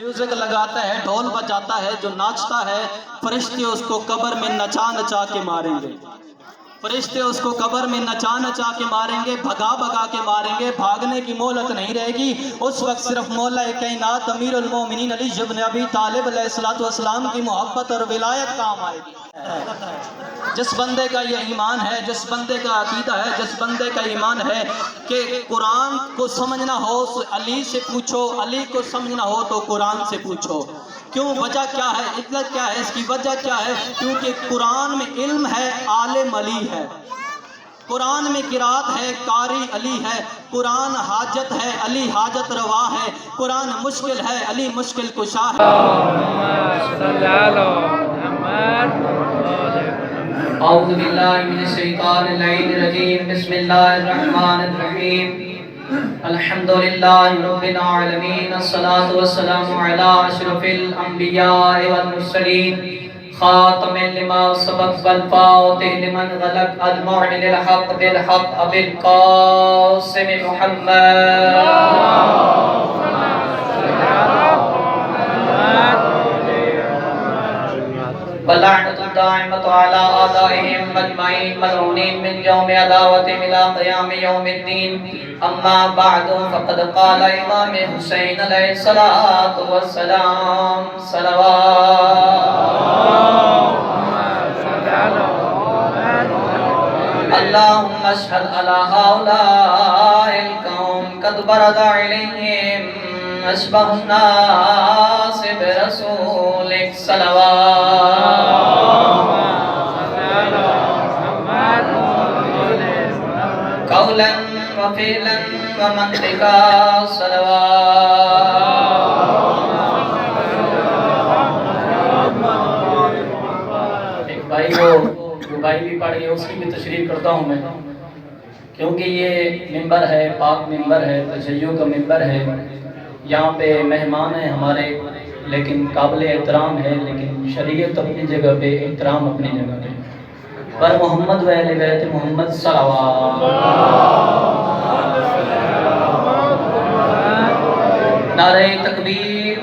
Music لگاتا ہے، ڈھول بجاتا ہے، جو ناچتا ہے، فرشتے اس کو قبر میں نچا نچا کے ماریں گے۔ فرشتے اس کو قبر میں نچا نچا کے ماریں گے، بھگا بھگا کے ماریں گے، بھاگنے کی مہلت نہیں رہے گی۔ اس وقت صرف مولا کائنات امیر المومنین علی بن ابی طالب علیہ السلام کی محبت اور ولایت کام آئے گی۔ جس بندے کا یہ ایمان ہے، جس بندے کا عقیدہ ہے، جس بندے کا ایمان ہے کہ قرآن کو سمجھنا ہو تو علی سے پوچھو، علی کو سمجھنا ہو تو قرآن سے پوچھو۔ کیوں؟ وجہ کیا ہے؟ علت کیا ہے؟ اس کی وجہ کیا ہے؟ کیونکہ قرآن میں علم ہے، عالم علی ہے۔ قرآن میں قرات ہے، قاری علی ہے۔ قرآن حاجت ہے، علی حاجت روا ہے۔ قرآن مشکل ہے، علی مشکل کشا ہے۔ اعوذ باللہ من الشیطان الرجیم، بسم اللہ الرحمن الرحیم۔ الحمدللہ رب العالمین، الصلاۃ والسلام علی اشرف الانبیاء والمرسلین، خاتم لما سبق والفاتح لمن غلق، المعن للحق بالحق، ابی القاسم محمد ولعنت الدائمۃ علی اعدائهم اجمعین، ملعونین من یوم عداوتہم الی قیام یوم الدین۔ اما بعد فقد قال امام حسین علیہ الصلوۃ والسلام، اللہم اشہد علی ہؤلاء القوم قد برز علیہم اشبہ الناس برسولک، قولا وفعلا ومنطقا، ایک بھائی جو بھائی بھی پڑھ گئے اس کی بھی تشریح کرتا ہوں میں، کیونکہ یہ منبر ہے، پاک منبر ہے، تشیع کا منبر ہے۔ یہاں پہ مہمان ہیں ہمارے، لیکن قابل احترام ہے، لیکن شریعت اپنی جگہ پہ، احترام اپنی جگہ پہ۔ پر محمد و اہل بیت محمد صلوات، نعرہ تکبیر،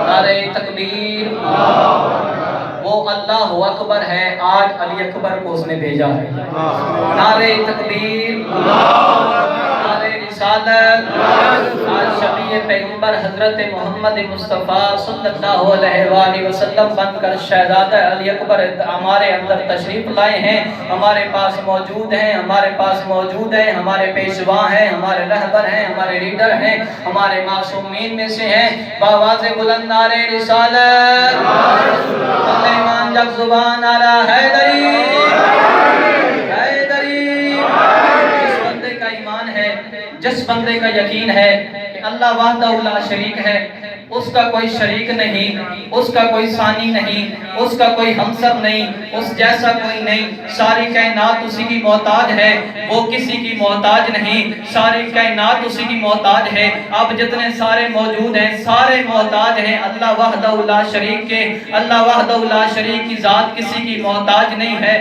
نعرہ تکبیر۔ وہ اللہ اکبر ہے، آج علی اکبر کو اس نے بھیجا ہے۔ نعرہ تکبیر، نعرہ رسالت، آج شفیع پیغمبر حضرت محمد مصطفیٰ صلی اللہ علیہ وآلہ وسلم بن کر شہزادہ علی اکبر ہمارے اندر تشریف لائے ہیں، ہمارے پاس موجود ہیں، ہمارے پاس موجود ہیں، ہمارے پیشوا ہیں، ہمارے رہبر ہیں، ہمارے لیڈر ہیں، ہمارے معصومین میں سے ہیں۔ بآواز بلند نعرہ رسالت، ایمان جگ زبان نعرہ حیدری، حیدری۔ جس بندے کا ایمان ہے، جس بندے کا یقین ہے کہ اللہ وحدہ لا شریک ہے، اس کا کوئی شریک نہیں، اس کا کوئی ثانی نہیں، اس کا کوئی ہمسر نہیں، اس جیسا کوئی نہیں، ساری کائنات اسی کی محتاج ہے، وہ کسی کی محتاج نہیں، ساری کائنات اسی کی محتاج ہے۔ اب جتنے سارے موجود ہیں سارے محتاج ہیں اللہ وحدہ لا شریک کے۔ اللہ وحدہ لا شریک کی ذات کسی کی محتاج نہیں ہے۔